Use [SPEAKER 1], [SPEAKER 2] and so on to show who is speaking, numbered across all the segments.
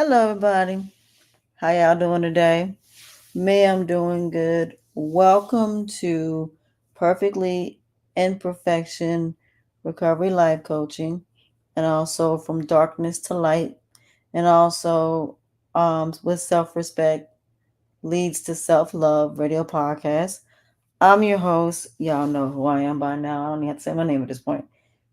[SPEAKER 1] Hello, everybody. How y'all doing today? Me, I'm doing good. Welcome to Perfectly Imperfection Recovery Life Coaching, and also From Darkness to Light, and also with Self Respect Leads to Self Love Radio Podcast. I'm your host. Y'all know who I am by now. I don't even have to say my name at this point.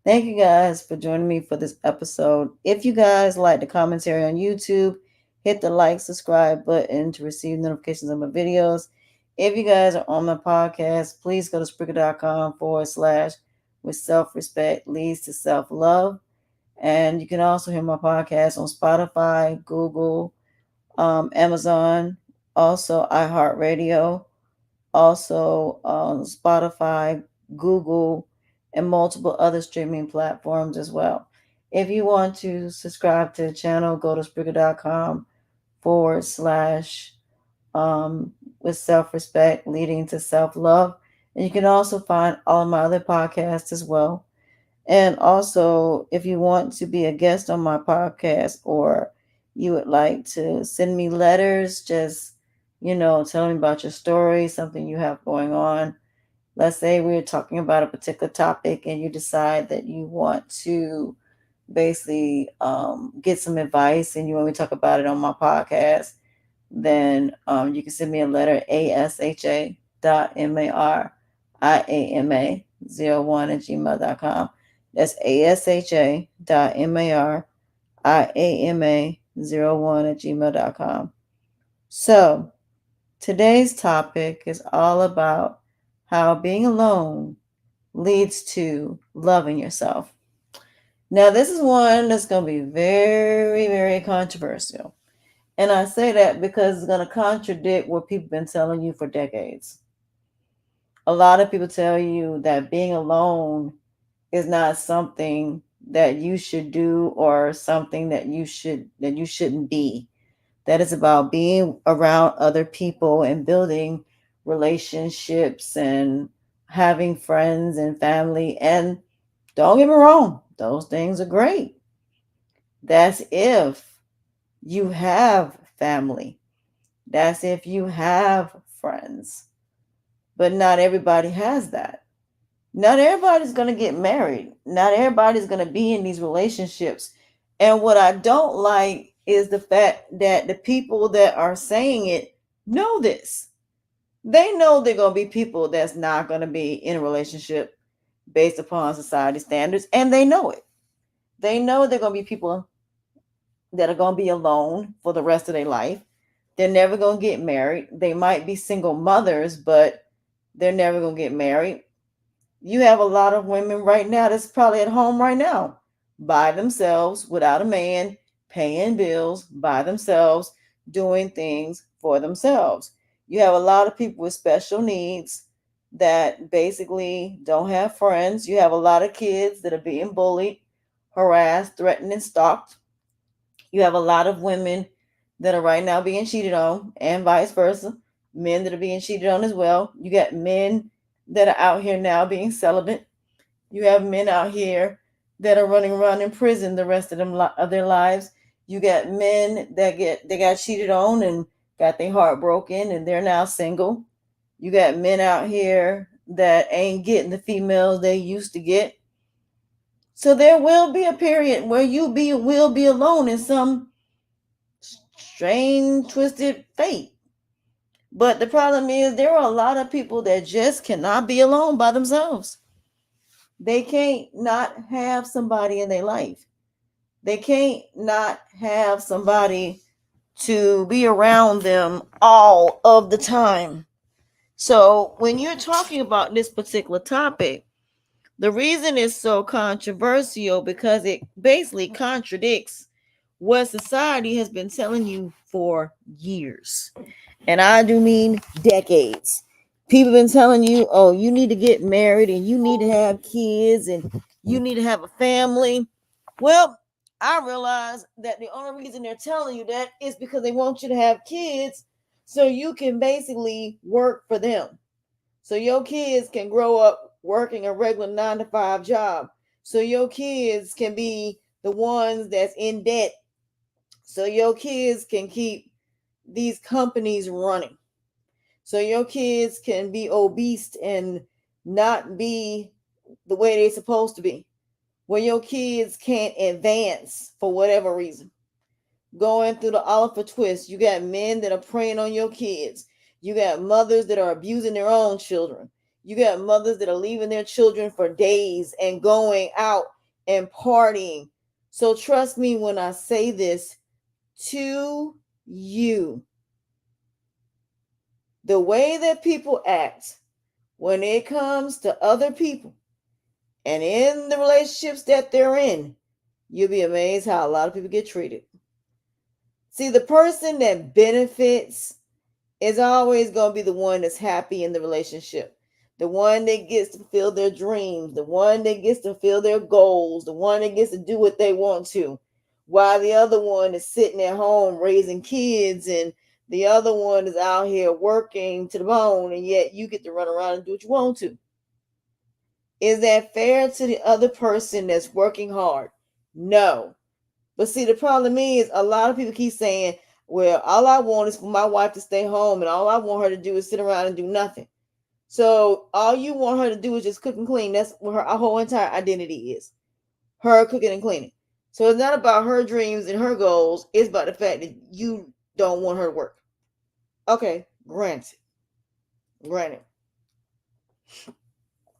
[SPEAKER 1] Thank you guys for joining me for this episode. If you guys like the commentary on YouTube, hit the like, subscribe button to receive notifications of my videos. If you guys are on my podcast, please go to Spreaker.com/, with self respect leads to self love. And you can also hear my podcast on Spotify, Google, Amazon, also iHeartRadio, also Spotify, Google, and multiple other streaming platforms as well. If you want to subscribe to the channel, go to Spreaker.com/, um, with self respect leading to self love. And you can also find all of my other podcasts as well. And also, if you want to be a guest on my podcast, or you would like to send me letters, just, tell me about your story, something you have going on. Let's say we're talking about a particular topic and you decide that you want to basically get some advice and you want me to talk about it on my podcast, then you can send me a letter, ASHA.MARIAMA01@gmail.com. That's ASHA.MARIAMA01@gmail.com. So today's topic is all about how being alone leads to loving yourself. Now, this is one that's going to be very, very controversial. And I say that because it's going to contradict what people have been telling you for decades. A lot of people tell you that being alone is not something that you should do, or something that you shouldn't be. That is about being around other people and building relationships and having friends and family. And don't get me wrong, those things are great. That's if you have family. That's if you have friends. But not everybody has that. Not everybody's going to get married. Not everybody's going to be in these relationships. And what I don't like is the fact that the people that are saying it know this. They know they're going to be people that's not going to be in a relationship based upon society standards, and they know it. They know they're going to be people that are going to be alone for the rest of their life. They're never going to get married. They might be single mothers, but they're never going to get married. You have a lot of women right now that's probably at home right now by themselves, without a man, paying bills by themselves, doing things for themselves. You have a lot of people with special needs that basically don't have friends. You have a lot of kids that are being bullied, harassed, threatened, and stalked. You have a lot of women that are right now being cheated on, and vice versa. Men that are being cheated on as well. You got men that are out here now being celibate. You have men out here that are running around in prison the rest of them of their lives. You got men that they got cheated on and got their heart broken and they're now single. You got men out here that ain't getting the females they used to get. So there will be a period where will be alone in some strange, twisted fate. But the problem is there are a lot of people that just cannot be alone by themselves. They can't not have somebody in their life. They can't not have somebody to be around them all of the time. So when you're talking about this particular topic, the reason it's so controversial because it basically contradicts what society has been telling you for years. And I do mean decades. People have been telling you, oh, you need to get married and you need to have kids and you need to have a family. Well, I realize that the only reason they're telling you that is because they want you to have kids so you can basically work for them. So your kids can grow up working a regular 9 to 5 job. So your kids can be the ones that's in debt so your kids can keep these companies running. So your kids can be obese and not be the way they're supposed to be. When your kids can't advance for whatever reason. Going through the Oliver twist, you got men that are preying on your kids. You got mothers that are abusing their own children. You got mothers that are leaving their children for days and going out and partying. So trust me when I say this to you. The way that people act when it comes to other people and in the relationships that they're in, you'll be amazed how a lot of people get treated. See, the person that benefits is always going to be the one that's happy in the relationship, the one that gets to fulfill their dreams, the one that gets to fulfill their goals, the one that gets to do what they want to, while the other one is sitting at home raising kids, and the other one is out here working to the bone, and yet you get to run around and do what you want to. Is that fair to the other person that's working hard? No. But see, the problem is a lot of people keep saying, well, all I want is for my wife to stay home, and all I want her to do is sit around and do nothing. So all you want her to do is just cook and clean. That's what her whole entire identity is. Her cooking and cleaning. So it's not about her dreams and her goals. It's about the fact that you don't want her to work. Okay, granted. Granted.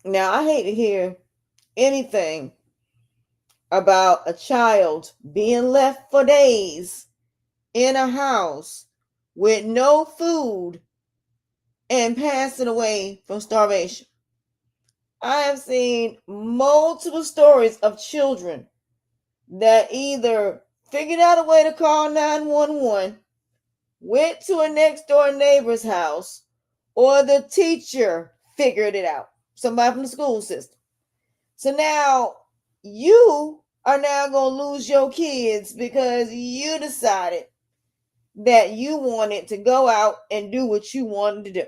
[SPEAKER 1] Now, I hate to hear anything about a child being left for days in a house with no food and passing away from starvation. I have seen multiple stories of children that either figured out a way to call 911, went to a next door neighbor's house, or the teacher figured it out. Somebody from the school system. So now you are now going to lose your kids because you decided that you wanted to go out and do what you wanted to do.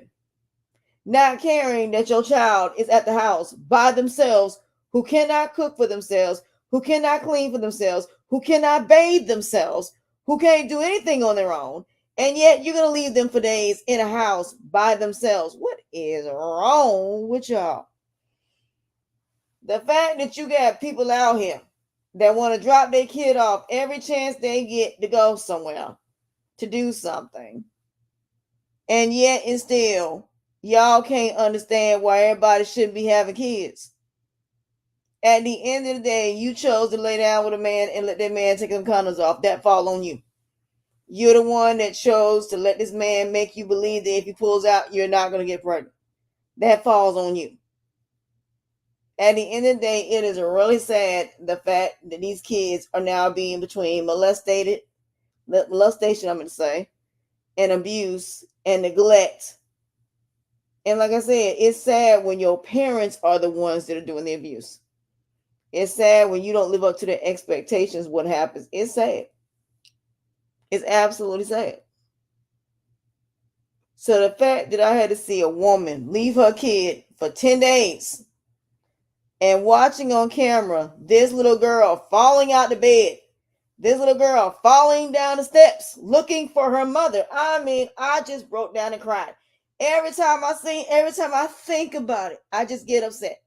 [SPEAKER 1] Not caring that your child is at the house by themselves, who cannot cook for themselves, who cannot clean for themselves, who cannot bathe themselves, who can't do anything on their own. And yet you're going to leave them for days in a house by themselves. What is wrong with y'all? The fact that you got people out here that want to drop their kid off every chance they get to go somewhere to do something. And yet and still, y'all can't understand why everybody shouldn't be having kids. At the end of the day, you chose to lay down with a man and let that man take them condoms off. That fall on you. You're the one that chose to let this man make you believe that if he pulls out, you're not going to get pregnant. That falls on you. At the end of the day, it is really sad the fact that these kids are now being between molestation, I'm going to say, and abuse and neglect. And like I said, it's sad when your parents are the ones that are doing the abuse. It's sad when you don't live up to their expectations. What happens? It's sad. It's absolutely sad. So the fact that I had to see a woman leave her kid for 10 days and watching on camera this little girl falling out the bed, this little girl falling down the steps looking for her mother. I mean, I just broke down and cried. Every time I think about it, I just get upset.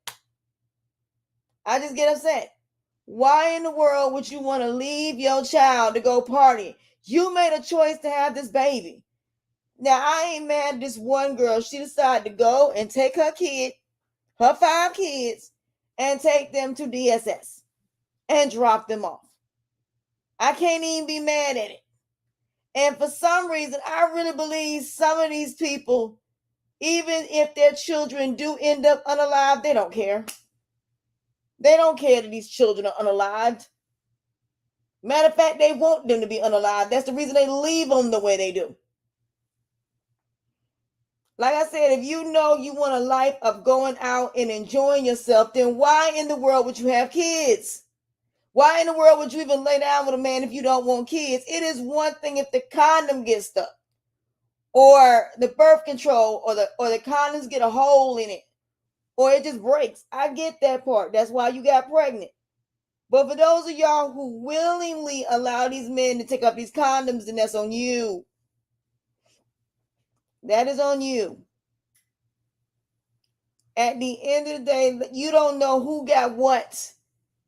[SPEAKER 1] Why in the world would you want to leave your child to go party? You made a choice to have this baby. Now, I ain't mad at this one girl. She decided to go and take her 5 kids, and take them to DSS and drop them off. I can't even be mad at it. And for some reason, I really believe some of these people, even if their children do end up unalived, they don't care. They don't care that these children are unalived. Matter of fact, they want them to be unalived. That's the reason they leave them the way they do. Like I said, if you know you want a life of going out and enjoying yourself, then why in the world would you have kids? Why in the world would you even lay down with a man if you don't want kids? It is one thing if the condom gets stuck, or the birth control, or the condoms get a hole in it, or it just breaks. I get that part. That's why you got pregnant. But for those of y'all who willingly allow these men to take up these condoms, then that's on you. That is on you. At the end of the day, you don't know who got what.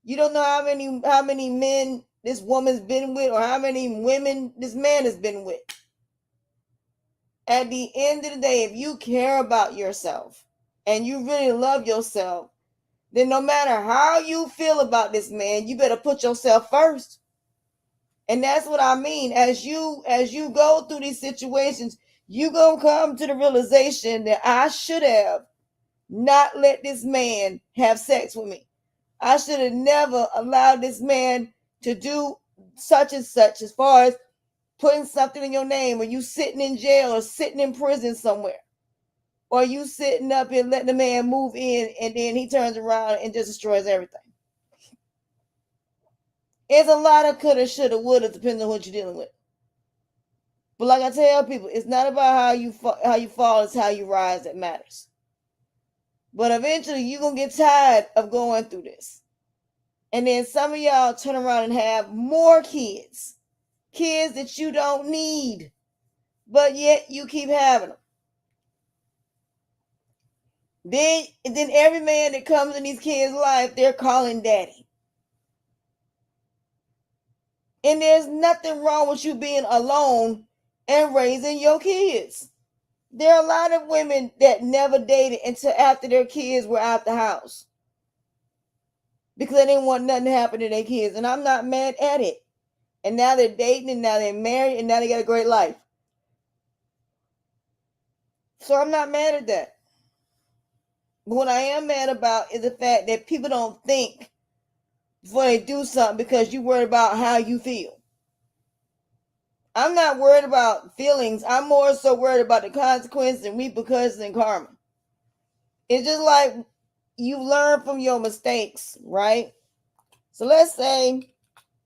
[SPEAKER 1] You don't know how many men this woman's been with or how many women this man has been with. At the end of the day, if you care about yourself and you really love yourself, then no matter how you feel about this man, you better put yourself first. And that's what I mean. As you go through these situations, you gonna come to the realization that I should have not let this man have sex with me. I should have never allowed this man to do such and such, as far as putting something in your name, or you sitting in jail or sitting in prison somewhere, or you sitting up and letting the man move in and then he turns around and just destroys everything. It's a lot of coulda, shoulda, woulda, depending on what you're dealing with. But like I tell people, it's not about how you fall, it's how you rise that matters. But eventually you're gonna get tired of going through this. And then some of y'all turn around and have more kids that you don't need, but yet you keep having them. Then every man that comes in these kids' life, they're calling daddy. And there's nothing wrong with you being alone and raising your kids. There are a lot of women that never dated until after their kids were out the house, because they didn't want nothing to happen to their kids. And I'm not mad at it. And now they're dating, and now they're married, and now they got a great life. So I'm not mad at that. But what I am mad about is the fact that people don't think before they do something, because you worried about how you feel. I'm not worried about feelings. I'm more so worried about the consequences and repercussions and karma. It's just like you learn from your mistakes, right? So let's say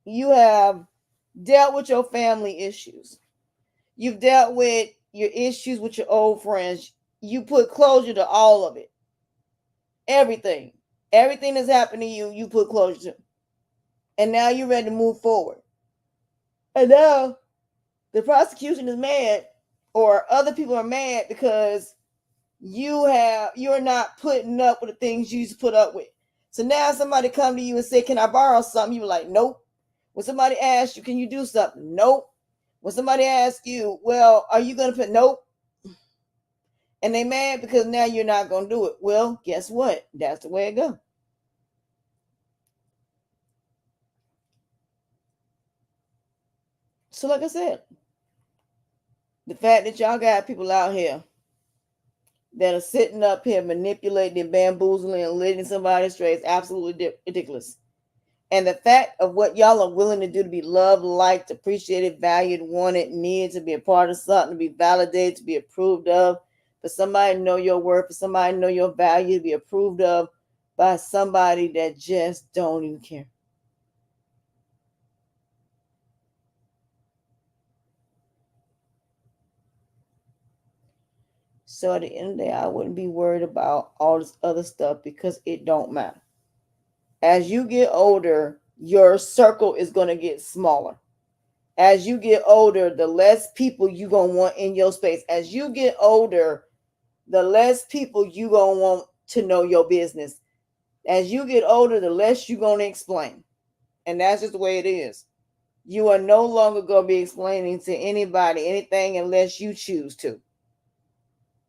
[SPEAKER 1] you have dealt with your family issues. You've dealt with your issues with your old friends. You put closure to all of it. Everything. Everything that's happened to you, you put closure to. And now you're ready to move forward. And now the prosecution is mad, or other people are mad, because you're not putting up with the things you used to put up with. So now somebody come to you and say, "Can I borrow something?" You were like, "Nope." When somebody asks you, "Can you do something?" "Nope." When somebody asks you, "Well, are you gonna put?" "Nope." And they mad because now you're not gonna do it. Well, guess what? That's the way it goes. So like I said, the fact that y'all got people out here that are sitting up here manipulating, bamboozling, and leading somebody astray is absolutely ridiculous. And the fact of what y'all are willing to do to be loved, liked, appreciated, valued, wanted, needed, to be a part of something, to be validated, to be approved of, for somebody to know your worth, for somebody to know your value, to be approved of by somebody that just don't even care. So at the end of the day, I wouldn't be worried about all this other stuff, because it don't matter. As you get older, your circle is going to get smaller. As you get older, the less people you going to want in your space. As you get older, the less people you going to want to know your business. As you get older, the less you going to explain. And that's just the way it is. You are no longer going to be explaining to anybody anything unless you choose to.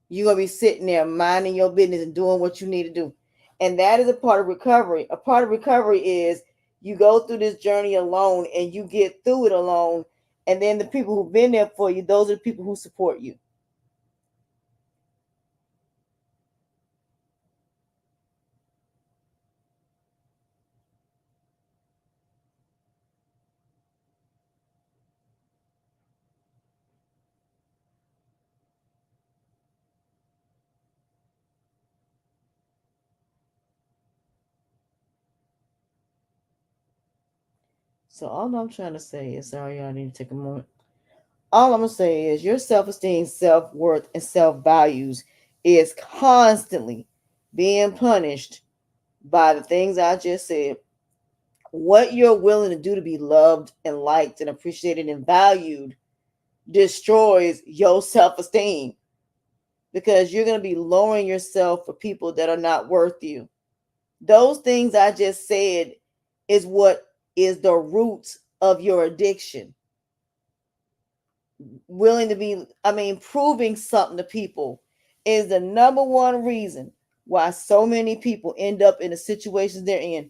[SPEAKER 1] You're going to be sitting there minding your business and doing what you need to do. And that is a part of recovery. A part of recovery is you go through this journey alone and you get through it alone. And then the people who've been there for you, those are the people who support you. So all I'm trying to say is, sorry, y'all need to take a moment. All I'm going to say is your self-esteem, self-worth, and self-values is constantly being punished by the things I just said. what you're willing to do to be loved and liked and appreciated and valued destroys your self-esteem, because you're going to be lowering yourself for people that are not worth you. Those things I just said is what is the root of your addiction. Willing to be, proving something to people is the number one reason why so many people end up in the situations they're in,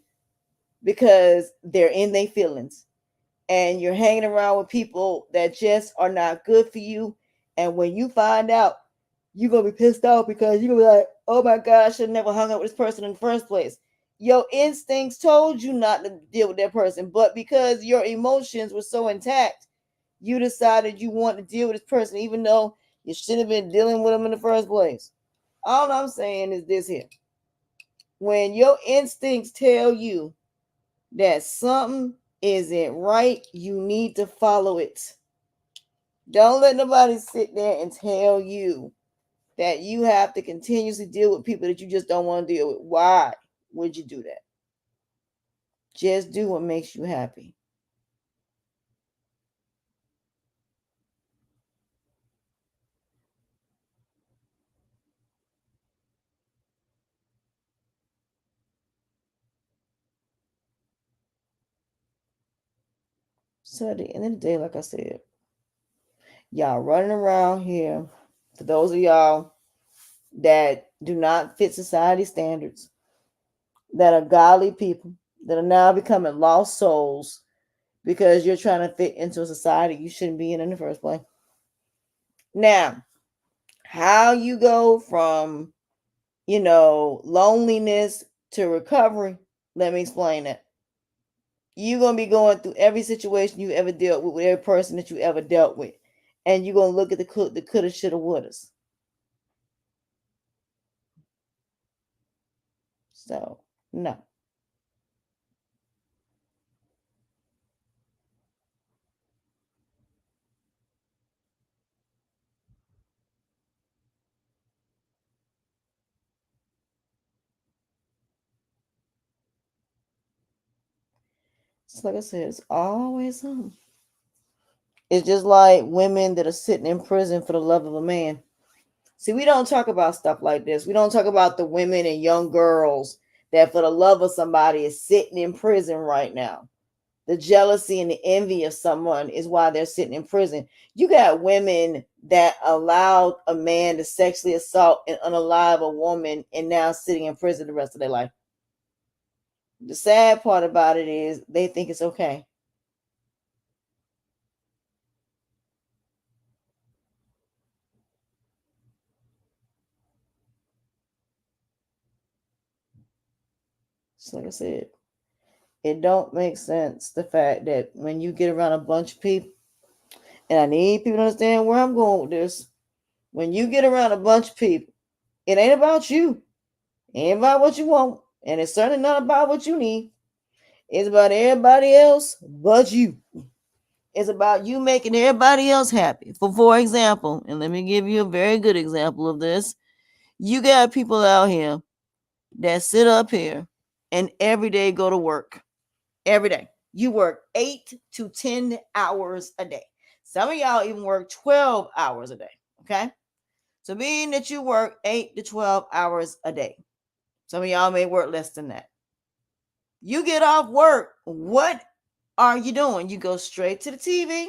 [SPEAKER 1] because they're in their feelings and you're hanging around with people that just are not good for you. And when you find out, you're going to be pissed off because you're going to be like, oh my God, I should have never hung out with this person in the first place. Your instincts told you not to deal with that person, but because your emotions were so intact, you decided you want to deal with this person, even though you should have been dealing with them in the first place. All I'm saying is this here. When your instincts tell you that something isn't right, you need to follow it. Don't let nobody sit there and tell you that you have to continuously deal with people that you just don't want to deal with. Why would you do that? Just do what makes you happy. So at the end of the day, like I said, y'all running around here, for those of y'all that do not fit society standards, that are godly people, that are now becoming lost souls because you're trying to fit into a society you shouldn't be in the first place. Now, how you go from, loneliness to recovery, let me explain that. You're going to be going through every situation you ever dealt with every person that you ever dealt with. And you're going to look at the coulda, shoulda, wouldas. So, no. It's like I said, it's always something. It's just like women that are sitting in prison for the love of a man. See, we don't talk about stuff like this. We don't talk about the women and young girls that for the love of somebody is sitting in prison right now. The jealousy and the envy of someone is why they're sitting in prison. You got women that allowed a man to sexually assault and unalive a woman and now sitting in prison the rest of their life. The sad part about it is they think it's okay. So like I said, it don't make sense the fact that when you get around a bunch of people, and I need people to understand where I'm going with this. When you get around a bunch of people, it ain't about you. It ain't about what you want. And it's certainly not about what you need. It's about everybody else but you. It's about you making everybody else happy. For example, and let me give you a very good example of this. You got people out here that sit up here and every day go to work. Every day. You work 8 to 10 hours a day. Some of y'all even work 12 hours a day. Okay. So being that you work 8 to 12 hours a day, some of y'all may work less than that. You get off work, what are you doing? You go straight to the TV,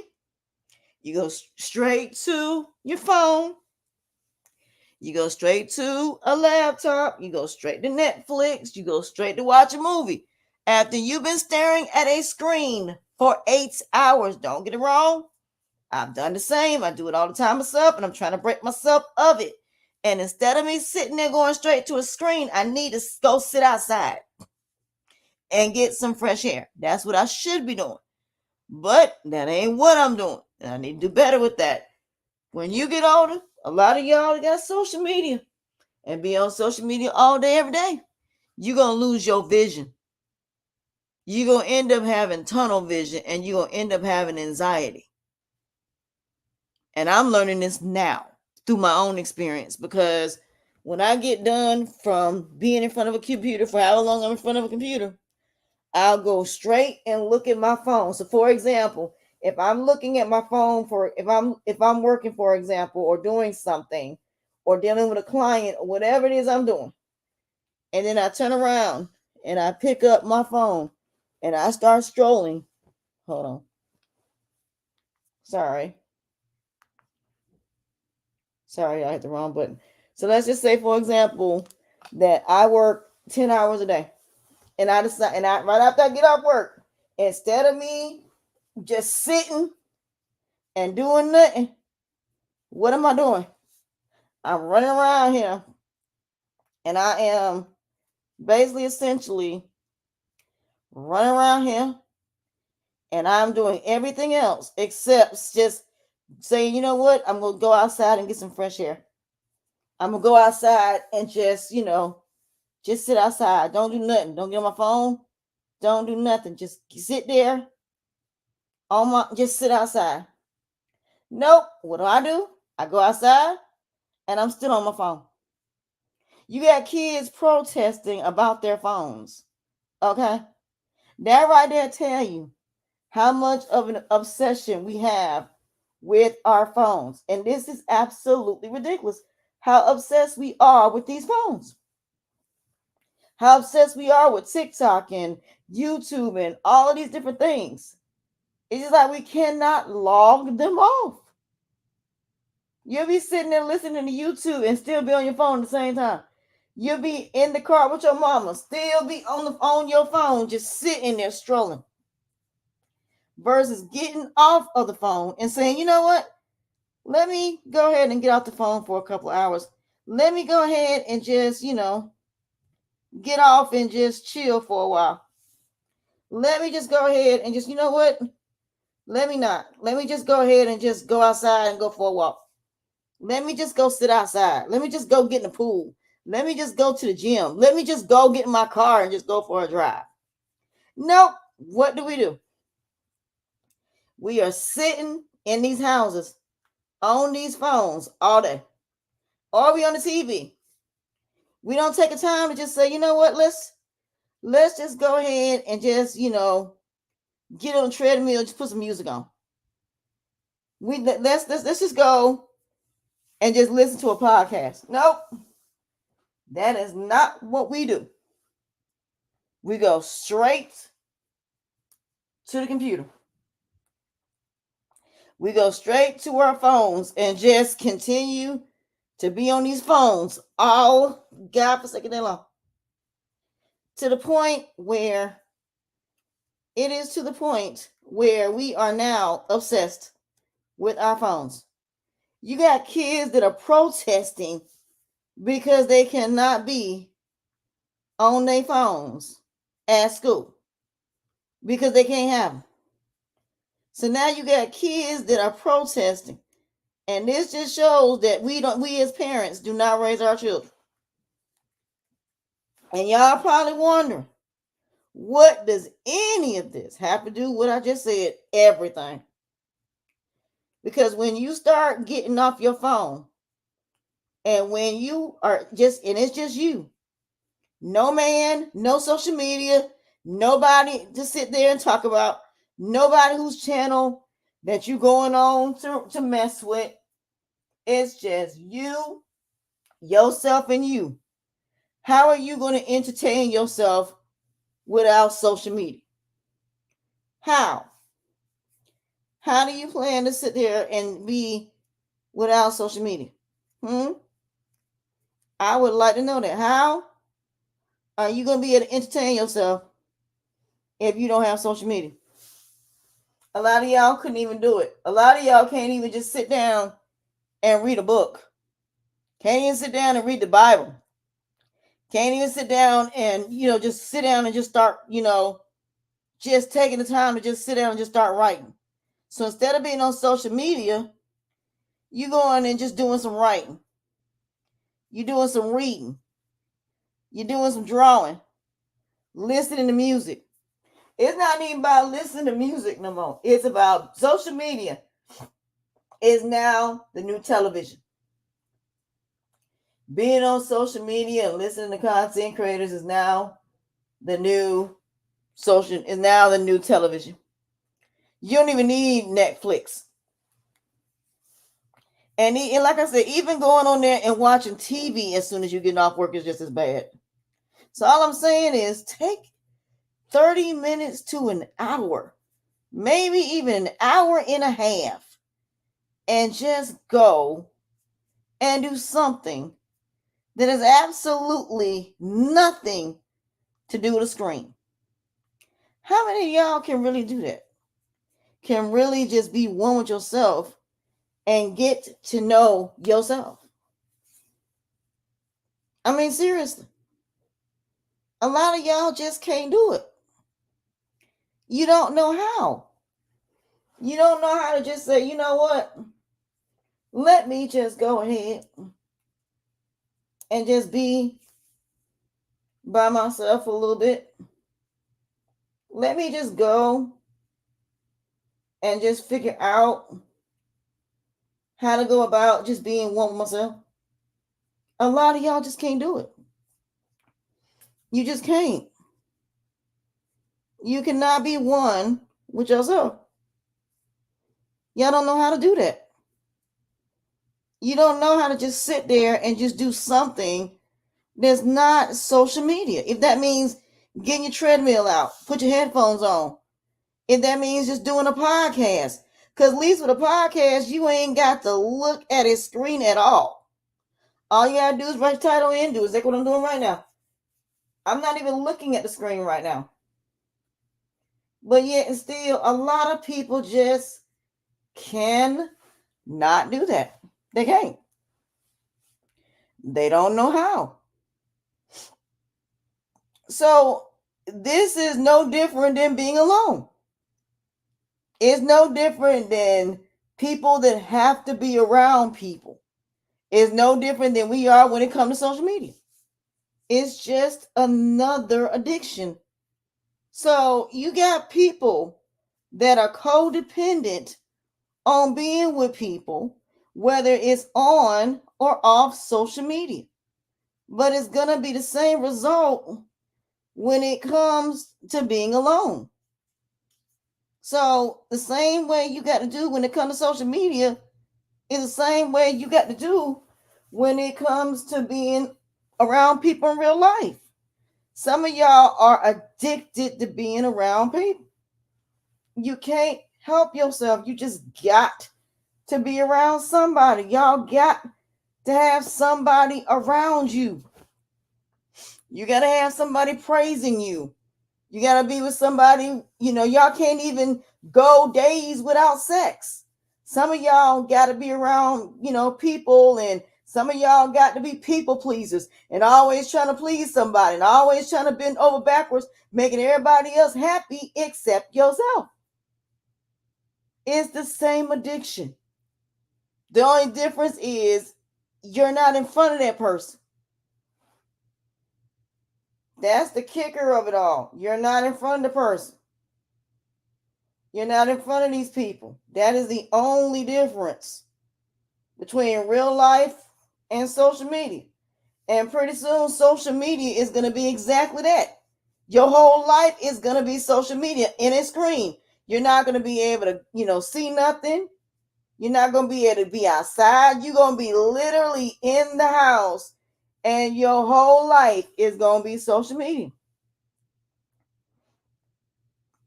[SPEAKER 1] you go straight to your phone, you go straight to a laptop, you go straight to Netflix, you go straight to watch a movie. After you've been staring at a screen for 8 hours, don't get it wrong. I've done the same. I do it all the time myself, and I'm trying to break myself of it. And instead of me sitting there going straight to a screen, I need to go sit outside and get some fresh air. That's what I should be doing. But that ain't what I'm doing. And I need to do better with that. When you get older, a lot of y'all got social media and be on social media all day, every day. You're going to lose your vision. You're going to end up having tunnel vision and you're going to end up having anxiety. And I'm learning this now through my own experience, because when I get done from being in front of a computer for however long I'm in front of a computer, I'll go straight and look at my phone. So for example, if I'm looking at my phone for if I'm working, for example, or doing something or dealing with a client or whatever it is I'm doing, and then I turn around and I pick up my phone and I start strolling. Hold on. Sorry. Sorry, I hit the wrong button. So let's just say, for example, that I work 10 hours a day. And I decide, and I right after I get off work, instead of me just sitting and doing nothing, what am I doing? I'm running around here and I am basically essentially running around here and I'm doing everything else except just saying, you know what, I'm gonna go outside and get some fresh air. I'm gonna go outside and just sit outside. Don't do nothing. Don't get on my phone. Don't do nothing. Just sit there just sit outside. Nope. What do? I go outside and I'm still on my phone. You got kids protesting about their phones. Okay. That right there tell you how much of an obsession we have with our phones. And this is absolutely ridiculous. How obsessed we are with these phones. How obsessed we are with TikTok and YouTube and all of these different things. It's just like we cannot log them off. You'll be sitting there listening to YouTube and still be on your phone at the same time. You'll be in the car with your mama, still be on your phone, just sitting there strolling. Versus getting off of the phone and saying, you know what? Let me go ahead and get off the phone for a couple of hours. Let me go ahead and just, get off and just chill for a while. Let me just go ahead and just, you know what? Let me not. Let me just go ahead and just go outside and go for a walk. Let me just go sit outside. Let me just go get in the pool. Let me just go to the gym. Let me just go get in my car and just go for a drive. Nope. What do? We are sitting in these houses on these phones all day. Or we on the TV. We don't take a time to just say, you know what, let's just go ahead and just, get on the treadmill, just put some music on. Let's just go and just listen to a podcast. Nope. That is not what we do. We go straight to the computer. We go straight to our phones and just continue to be on these phones all godforsaken day long. To the point where we are now obsessed with our phones. You got kids that are protesting because they cannot be on their phones at school because they can't have them. So now you got kids that are protesting, and this just shows that we as parents do not raise our children. And y'all probably wondering, what does any of this have to do with what I just said? Everything. Because when you start getting off your phone, and when you are and it's just you, no man, no social media, nobody to sit there and talk about, nobody whose channel that you going on to mess with. It's just you, yourself, and you. How are you going to entertain yourself without social media? How? How do you plan to sit there and be without social media? I would like to know that. How are you going to be able to entertain yourself if you don't have social media? A lot of y'all couldn't even do it. A lot of y'all can't even just sit down and read a book. Can't even sit down and read the Bible. Can't even sit down and, just sit down and just start, just taking the time to just sit down and just start writing. So instead of being on social media, you going and just doing some writing. You're doing some reading. You're doing some drawing. Listening to music. It's not even about listening to music no more. It's about social media is now the new television. Being on social media and listening to content creators is now the new Social is now the new television. You don't even need Netflix. And like I said, even going on there and watching TV as soon as you get off work is just as bad. So all I'm saying is take 30 minutes to an hour, maybe even an hour and a half, and just go and do something that has absolutely nothing to do with a screen. How many of y'all can really do that? Can really just be one with yourself and get to know yourself? I mean, seriously. A lot of y'all just can't do it. You don't know how. You don't know how to just say, you know what? Let me just go ahead and just be by myself a little bit. Let me just go and just figure out how to go about just being one with myself. A lot of y'all just can't do it. You just can't. You cannot be one with yourself. Y'all don't know how to do that. You don't know how to just sit there and just do something that's not social media. If that means getting your treadmill out, put your headphones on. If that means just doing a podcast. Because at least with a podcast, you ain't got to look at a screen at all. All you gotta do is write the title in, do exactly what I'm doing right now. I'm not even looking at the screen right now. But yet and still, a lot of people just can not do that. They can't. They don't know how. So this is no different than being alone. It's no different than people that have to be around people. It's no different than we are when it comes to social media. It's just another addiction. So you got people that are codependent on being with people, whether it's on or off social media. But it's going to be the same result when it comes to being alone. So the same way you got to do when it comes to social media is the same way you got to do when it comes to being around people in real life. Some of y'all are addicted to being around people. You can't help yourself. You just got to be around somebody. Y'all got to have somebody around you. You got to have somebody praising you. You got to be with somebody, y'all can't even go days without sex. Some of y'all got to be around, people, and some of y'all got to be people pleasers and always trying to please somebody and always trying to bend over backwards, making everybody else happy except yourself. It's the same addiction. The only difference is you're not in front of that person. That's the kicker of it all. You're not in front of the person. You're not in front of these people. That is the only difference between real life and social media. And pretty soon, social media is going to be exactly that. Your whole life is going to be social media in a screen. You're not going to be able to, see nothing. You're not going to be able to be outside. You're going to be literally in the house. And your whole life is going to be social media.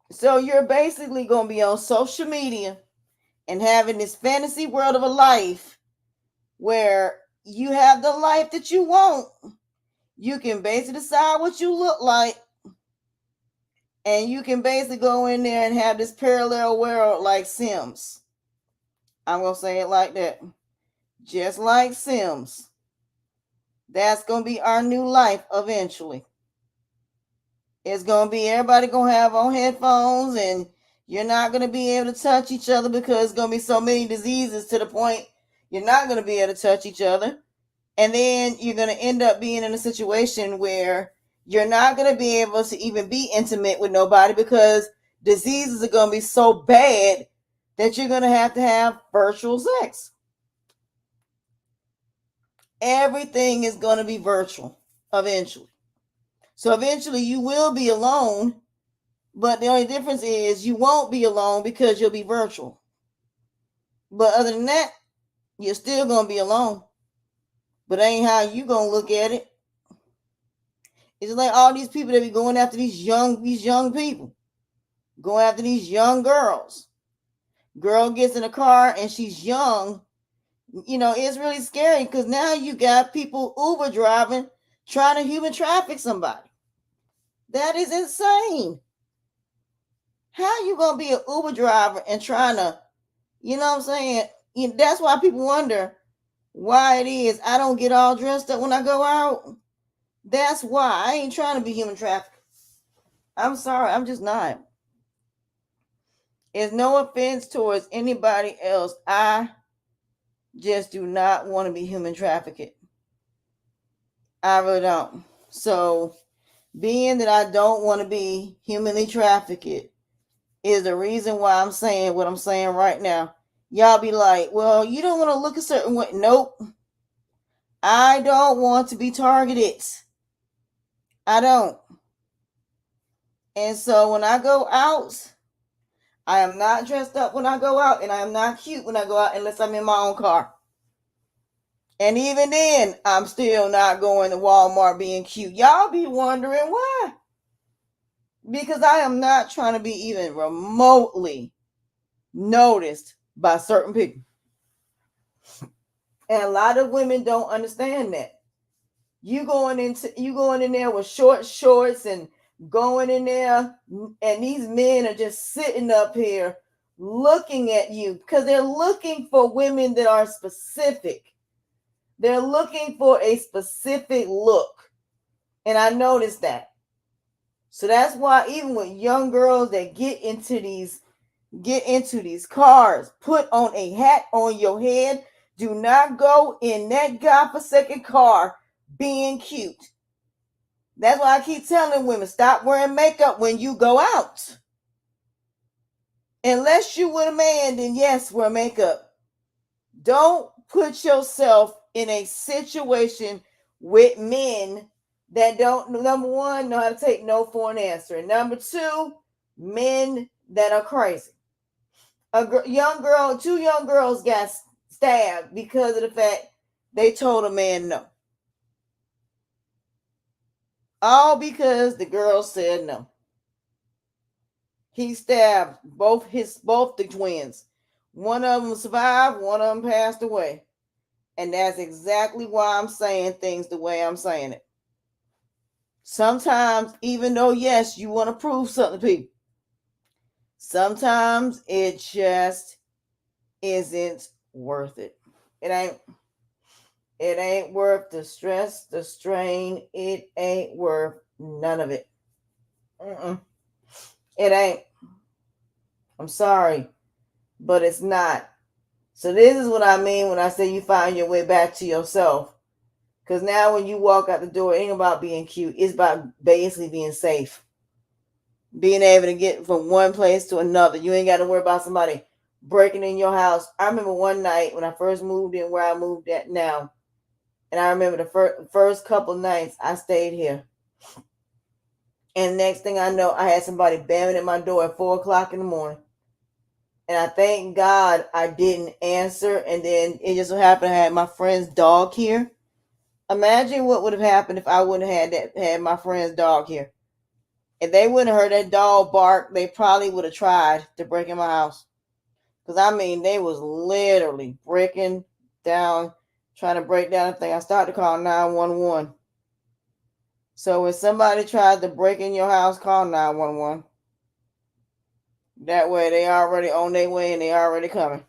[SPEAKER 1] So you're basically going to be on social media and having this fantasy world of a life where you have the life that you want. You can basically decide what you look like. And you can basically go in there and have this parallel world like Sims. I'm going to say it like that. Just like Sims. That's going to be our new life eventually. It's going to be everybody going to have on headphones and you're not going to be able to touch each other because it's going to be so many diseases to the point you're not going to be able to touch each other. And then you're going to end up being in a situation where you're not going to be able to even be intimate with nobody because diseases are going to be so bad that you're going to have virtual sex. Everything is going to be virtual eventually. So eventually you will be alone But the only difference is you won't be alone because you'll be virtual. But other than that, you're still gonna be alone. But ain't how you gonna look at it. It's like all these people that be going after these young people, going after these young girls. Girl gets in a car and she's young. It's really scary because now you got people Uber driving trying to human traffic somebody. That is insane. How you gonna be an Uber driver and trying to, you know what I'm saying? That's why people wonder why it is I don't get all dressed up when I go out. That's why I ain't trying to be human trafficked. I'm sorry, I'm just not. It's no offense towards anybody else. I just do not want to be human trafficked. I really don't. So, being that I don't want to be humanly trafficked is the reason why I'm saying what I'm saying right now. Y'all be like, well, you don't want to look a certain way. Nope. I don't want to be targeted. I don't. And so when I go out, I am not dressed up when I go out, and I am not cute when I go out unless I'm in my own car. And even then, I'm still not going to Walmart being cute. Y'all be wondering why. Because I am not trying to be even remotely noticed by certain people. And a lot of women don't understand that. You going in there with short shorts and going in there, and these men are just sitting up here looking at you because they're looking for women that are specific. They're looking for a specific look. And I noticed that. So that's why even with young girls that get into these cars, put on a hat on your head. Do not go in that godforsaken car being cute. That's why I keep telling women, stop wearing makeup when you go out. Unless you with a man, then yes, wear makeup. Don't put yourself in a situation with men that don't, number one, know how to take no for an answer. And number two, men that are crazy. Two young girls got stabbed because of the fact they told a man no. All because the girl said no. He stabbed both the twins. One of them survived, one of them passed away. And that's exactly why I'm saying things the way I'm saying it. Sometimes, even though, yes, you want to prove something to people, sometimes it just isn't worth it. It ain't worth the stress, the strain. It ain't worth none of it. It ain't. I'm sorry, but it's not. So this is what I mean when I say you find your way back to yourself. Because now when you walk out the door, it ain't about being cute. It's about basically being safe. Being able to get from one place to another. You ain't got to worry about somebody breaking in your house. I remember one night when I first moved in where I moved at now. And I remember the first couple nights I stayed here. And next thing I know, I had somebody banging at my door at 4 o'clock in the morning. And I thank God I didn't answer. And then it just so happened I had my friend's dog here. Imagine what would have happened if I wouldn't have had my friend's dog here. If they wouldn't have heard that dog bark, they probably would have tried to break in my house. Because I mean, they was literally breaking down, trying to break down the thing. I started to call 911. So when somebody tries to break in your house, call 911. That way they already on their way and they already coming.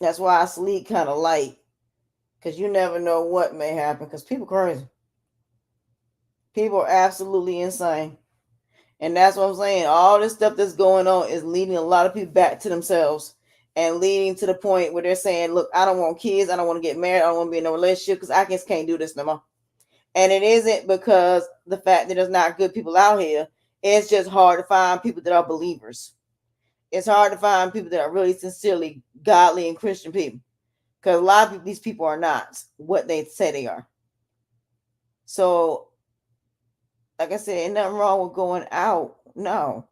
[SPEAKER 1] That's why I sleep kind of light. Because you never know what may happen. Because people crazy. People are absolutely insane. And that's what I'm saying. All this stuff that's going on is leading a lot of people back to themselves. And leading to the point where they're saying, look, I don't want kids. I don't want to get married. I don't want to be in a relationship because I just can't do this no more. And it isn't because the fact that there's not good people out here. It's just hard to find people that are believers. It's hard to find people that are really sincerely godly and Christian people. Because a lot of these people are not what they say they are. So Like I said, ain't nothing wrong with going out. No.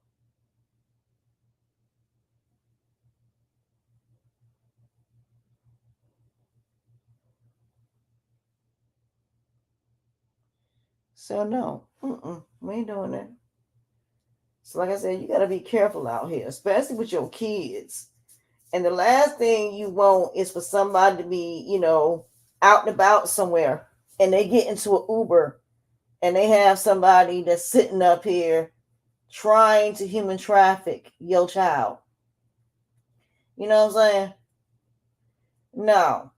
[SPEAKER 1] So no. We ain't doing that. So like I said, you got to be careful out here, especially with your kids. And the last thing you want is for somebody to be, out and about somewhere and they get into an Uber and they have somebody that's sitting up here trying to human traffic your child. You know what I'm saying? No.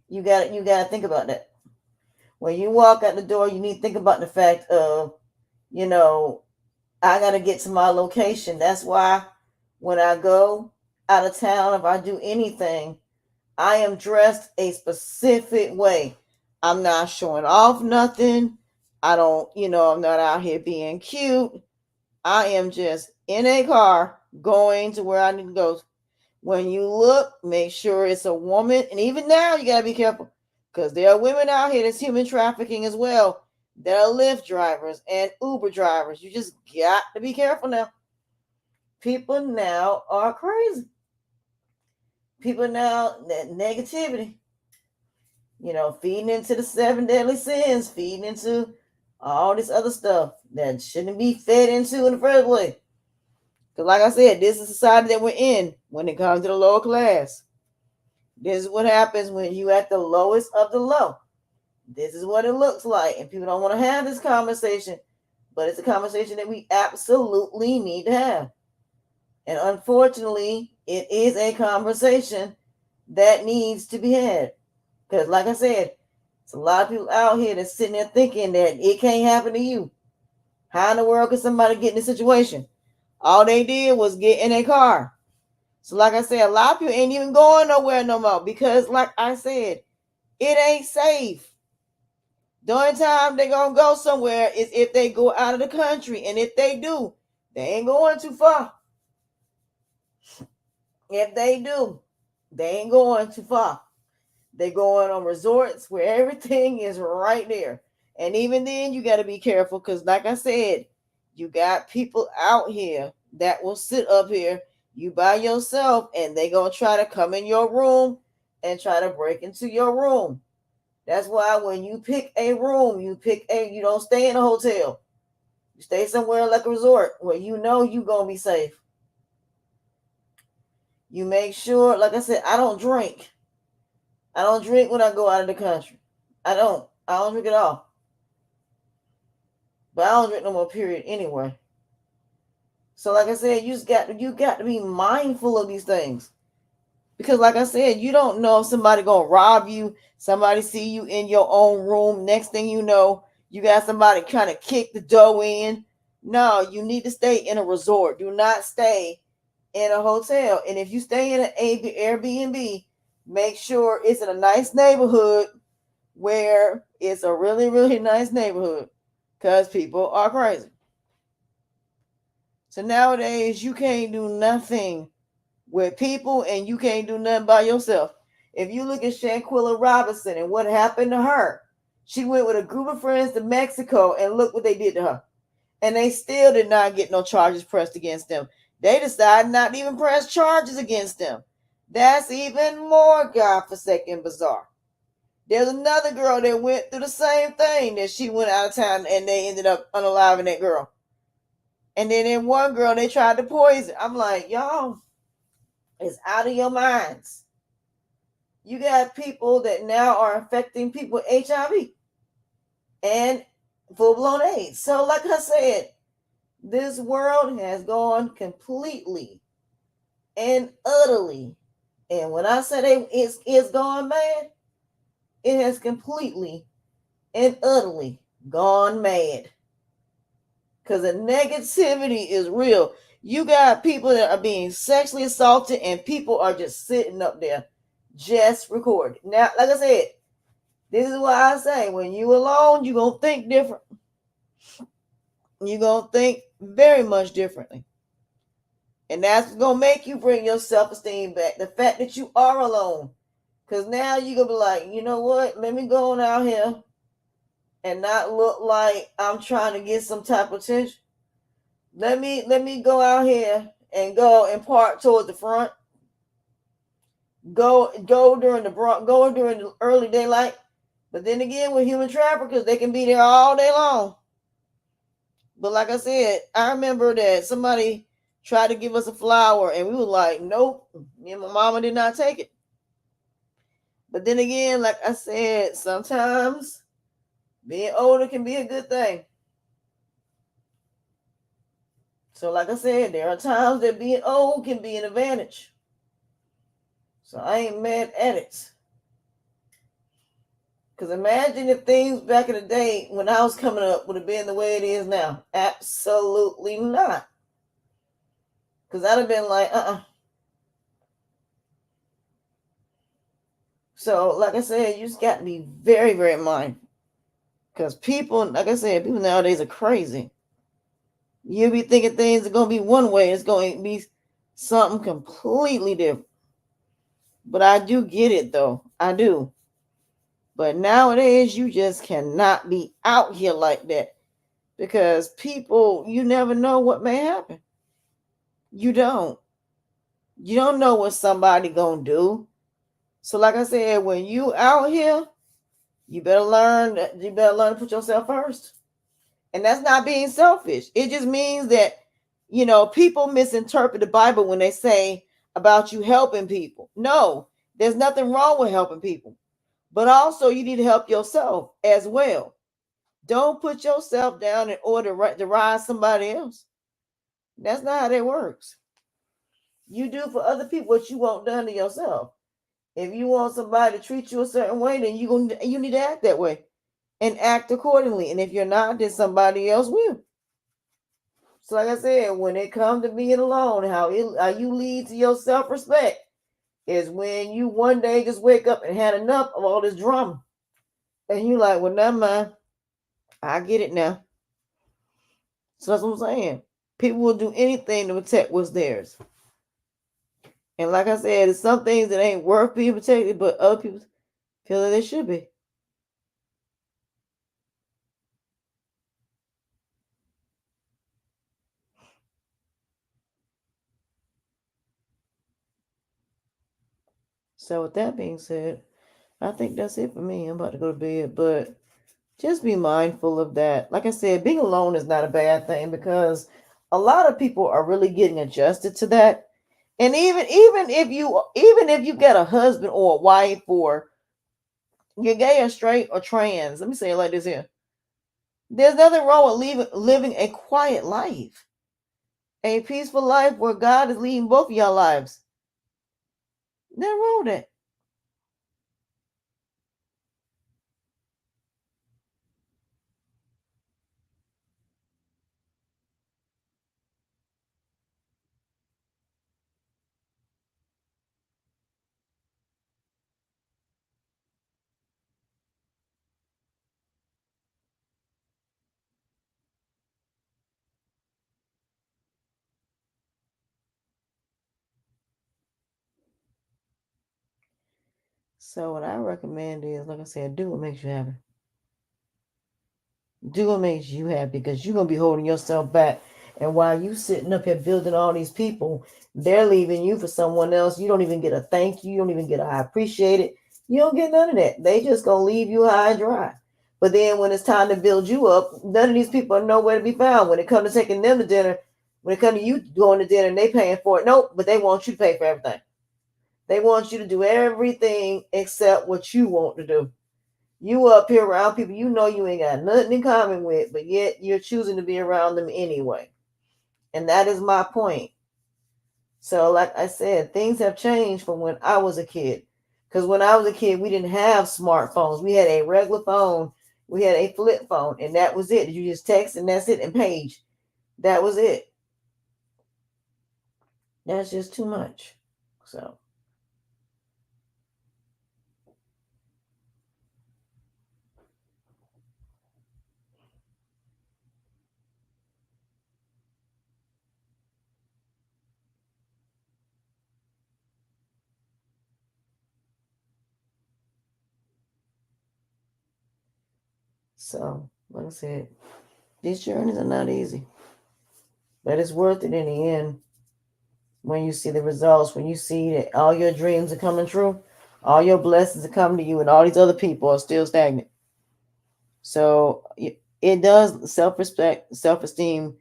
[SPEAKER 1] You gotta think about that. When you walk out the door, you need to think about the fact of, you know, I gotta get to my location. That's why when I go out of town, if I do anything, I am dressed a specific way. I'm not showing off nothing. I'm not out here being cute. I am just in a car going to where I need to go. When you look, make sure it's a woman. And even now, you got to be careful because there are women out here that's human trafficking as well. There are Lyft drivers and Uber drivers. You just got to be careful now. People now are crazy. People now, that negativity, feeding into the seven deadly sins, feeding into all this other stuff that shouldn't be fed into in the first place. Because, like I said, this is the society that we're in when it comes to the lower class. This is what happens when you at the lowest of the low. This is what it looks like. And people don't want to have this conversation, but it's a conversation that we absolutely need to have. And unfortunately, it is a conversation that needs to be had. Because, like I said, it's a lot of people out here that's sitting there thinking that it can't happen to you. How in the world could somebody get in this situation? All they did was get in a car. So, like I said, a lot of people ain't even going nowhere no more because, like I said, it ain't safe. The only time they gonna go somewhere is if they go out of the country, and if they do, they ain't going too far. If they do, they ain't going too far. They going on resorts where everything is right there. And even then, you got to be careful because, like I said, you got people out here that will sit up here, you by yourself, and they going to try to come in your room and try to break into your room. That's why when you pick a room, you don't stay in a hotel. You stay somewhere like a resort where you know you're going to be safe. You make sure, like I said, I don't drink. I don't drink when I go out of the country. I don't drink at all. But I don't drink no more, period, anyway. So like I said, you got to be mindful of these things. Because like I said, you don't know if somebody gonna rob you, somebody see you in your own room. Next thing you know, you got somebody kind of kick the door in. No, you need to stay in a resort. Do not stay in a hotel. And if you stay in an Airbnb, make sure it's in a nice neighborhood where it's a really, really nice neighborhood because people are crazy. So nowadays, you can't do nothing with people and you can't do nothing by yourself. If you look at Shanquilla Robinson and what happened to her, she went with a group of friends to Mexico and look what they did to her. And they still did not get no charges pressed against them. They decided not to even press charges against them. That's even more godforsaken bizarre. There's another girl that went through the same thing that she went out of town and they ended up unaliving that girl. And then in one girl, they tried to poison. I'm like, y'all, it's out of your minds. You got people that now are affecting people with HIV and full-blown AIDS. So like I said, this world has gone completely and utterly. And when I say it's gone mad, it has completely and utterly gone mad. Because the negativity is real. You got people that are being sexually assaulted and people are just sitting up there just recording. Now, like I said, this is why I say when you alone, you're going to think different. You're going to think very much differently. And that's going to make you bring your self-esteem back. The fact that you are alone. Because now you're going to be like, you know what? Let me go on out here and not look like I'm trying to get some type of attention. Let me go out here and go and park towards the front. Go during the early daylight. But then again, with human traffickers, they can be there all day long. But like I said, I remember that somebody tried to give us a flower, and we were like, "Nope." Me and my mama did not take it. But then again, like I said, sometimes being older can be a good thing. So, like I said, there are times that being old can be an advantage. So I ain't mad at it. Because imagine if things back in the day when I was coming up would have been the way it is now. Absolutely not. Because I'd have been like, So, like I said, you just got to be very, very mindful. Because people, like I said, people nowadays are crazy. You'll be thinking things are going to be one way, it's going to be something completely different. But I do get it, though. I do. But nowadays, you just cannot be out here like that because people, you never know what may happen. You don't. You don't know what somebody gonna do. So, like I said, when you out here, you better learn. You better learn to put yourself first. And that's not being selfish. It just means that people misinterpret the Bible when they say about you helping people. No, there's nothing wrong with helping people, but also you need to help yourself as well. Don't put yourself down in order to rise somebody else. That's not how that works. You do for other people what you want done to yourself. If you want somebody to treat you a certain way, then you need to act that way and act accordingly. And if you're not, then somebody else will. So, like I said, when it comes to being alone, how you lead to your self respect is when you one day just wake up and had enough of all this drama, and you like, well, never mind, I get it now. So that's what I'm saying. People will do anything to protect what's theirs. And like I said, there's some things that ain't worth being protected, but other people feel that they should be. So with that being said, I think that's it for me. I'm about to go to bed, but just be mindful of that. Like I said, being alone is not a bad thing because a lot of people are really getting adjusted to that. And even if you get a husband or a wife or you're gay or straight or trans, let me say it like this here. There's nothing wrong with living a quiet life, a peaceful life where God is leading both of your lives. Nothing wrong with that. So what I recommend is, like I said, do what makes you happy. Do what makes you happy because you're gonna be holding yourself back. And while you sitting up here building all these people, they're leaving you for someone else. You don't even get a thank you. You don't even get a I appreciate it. You don't get none of that. They just gonna leave you high and dry. But then when it's time to build you up, none of these people are nowhere to be found. When it comes to taking them to dinner, when it comes to you going to dinner and they paying for it, nope. But they want you to pay for everything. They want you to do everything except what you want to do. You up here around people you know you ain't got nothing in common with, but yet you're choosing to be around them anyway. And that is my point. So, like I said, things have changed from when I was a kid. Because when I was a kid, we didn't have smartphones. We had a regular phone, we had a flip phone, and that was it. You just text and that's it, and page. That was it. That's just too much. So, So, like I said, these journeys are not easy, but it's worth it in the end when you see the results, when you see that all your dreams are coming true, all your blessings are coming to you, and all these other people are still stagnant. So it does self-respect, self-esteem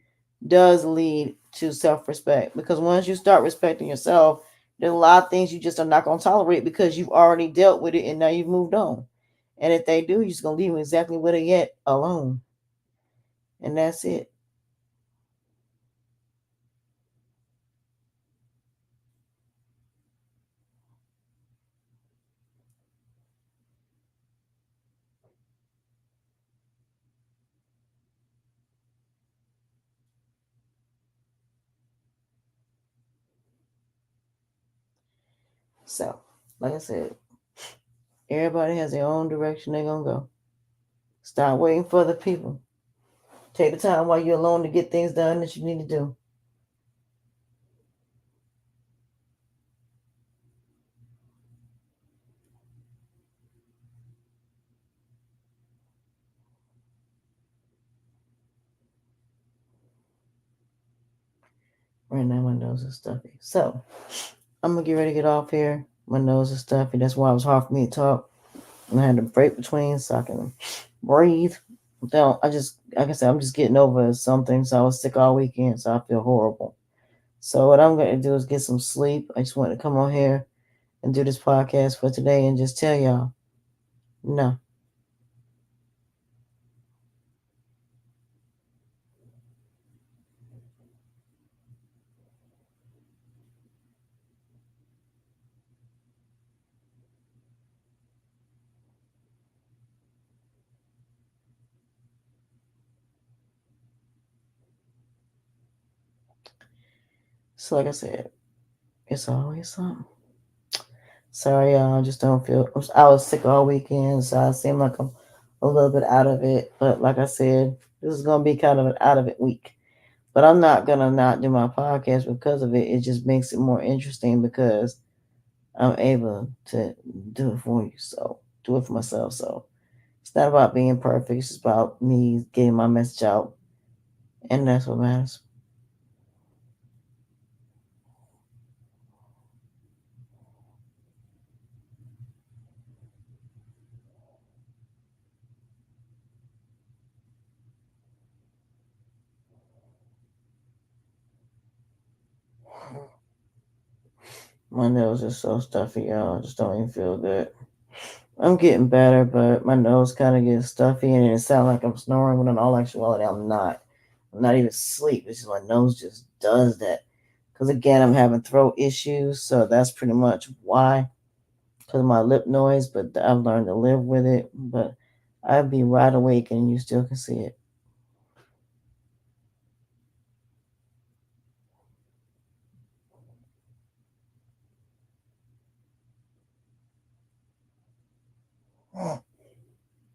[SPEAKER 1] does lead to self-respect because once you start respecting yourself, there's a lot of things you just are not going to tolerate because you've already dealt with it and now you've moved on. And if they do, you're just going to leave them exactly where they at alone. And that's it. So, like I said, everybody has their own direction they're going to go. Stop waiting for other people. Take the time while you're alone to get things done that you need to do. Right now, my nose is stuffy. So, I'm going to get ready to get off here. My nose is stuffy. That's why it was hard for me to talk. And I had to break between so I can breathe. I just, like I said, I'm just getting over something. So I was sick all weekend, so I feel horrible. So what I'm going to do is get some sleep. I just wanted to come on here and do this podcast for today and just tell y'all, no. So like I said, it's always something. Sorry, y'all. I just don't feel. I was sick all weekend, so I seem like I'm a little bit out of it. But like I said, this is gonna be kind of an out of it week. But I'm not gonna not do my podcast because of it. It just makes it more interesting because I'm able to do it for you. So do it for myself. So it's not about being perfect. It's just about me getting my message out, and that's what matters. My nose is so stuffy, y'all. I just don't even feel good. I'm getting better, but my nose kind of gets stuffy, and it sounds like I'm snoring when in all actuality I'm not. I'm not even asleep. It's just my nose just does that. Because again, I'm having throat issues, so that's pretty much why. Because of my lip noise, but I've learned to live with it. But I'd be right awake, and you still can see it.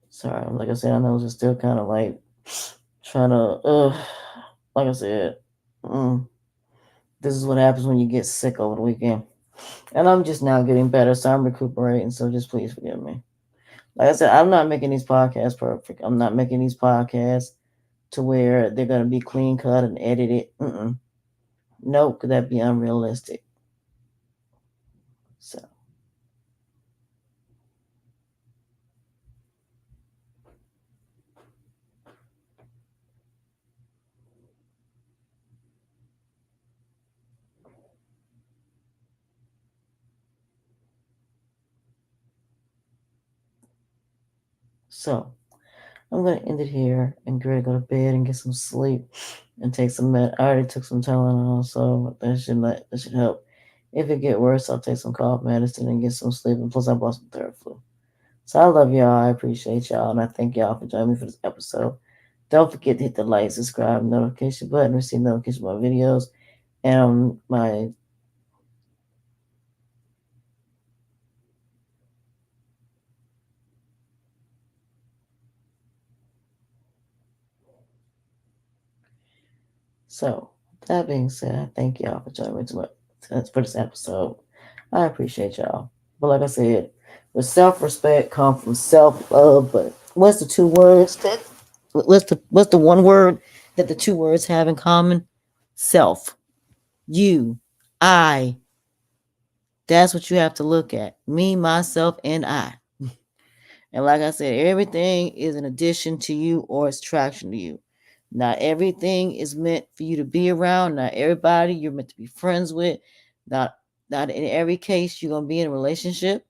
[SPEAKER 1] Sorry, like I said, my nose is still kind of like trying to. Like I said, mm, this is what happens when you get sick over the weekend. And I'm just now getting better, so I'm recuperating. So just please forgive me. Like I said, I'm not making these podcasts perfect. I'm not making these podcasts to where they're gonna be clean cut and edited. Nope, because that'd be unrealistic. So, so I'm gonna end it here and get ready to go to bed and get some sleep and take some med. I already took some Tylenol, so that should help. If it get worse, I'll take some cough medicine and get some sleep. And plus, I bought some Theraflu. So I love y'all. I appreciate y'all, and I thank y'all for joining me for this episode. Don't forget to hit the like, subscribe, notification button, receive notifications of my videos, and my so. That being said, I thank y'all for joining me for this episode. I appreciate y'all. But like I said, the self-respect comes from self-love, but what's the two words that what's the one word that the two words have in common? Self. You. I. That's what you have to look at. Me, myself, and I. And like I said, everything is an addition to you or it's attraction to you. Not everything is meant for you to be around. Not everybody you're meant to be friends with. Not not in every case you're gonna be in a relationship.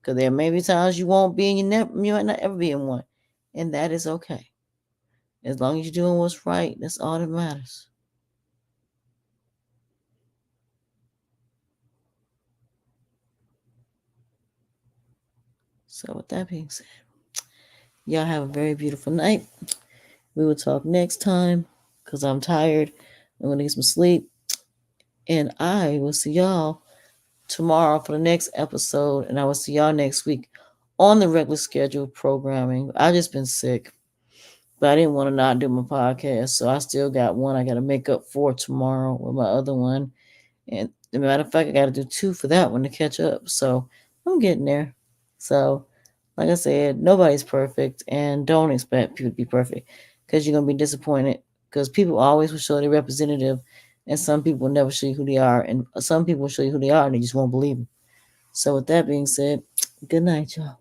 [SPEAKER 1] Because there may be times you won't be and you might not ever be in one. And that is okay. As long as you're doing what's right, that's all that matters. So with that being said, y'all have a very beautiful night. We will talk next time because I'm tired. I'm gonna get some sleep. And I will see y'all tomorrow for the next episode. And I will see y'all next week on the regular scheduled programming. I just been sick. But I didn't want to not do my podcast. So I still got one I gotta make up for tomorrow with my other one. And as a matter of fact, I gotta do two for that one to catch up. So I'm getting there. So like I said, nobody's perfect and don't expect people to be perfect because you're gonna be disappointed because people always will show their representative and some people will never show you who they are and some people will show you who they are and they just won't believe them. So with that being said, good night, y'all.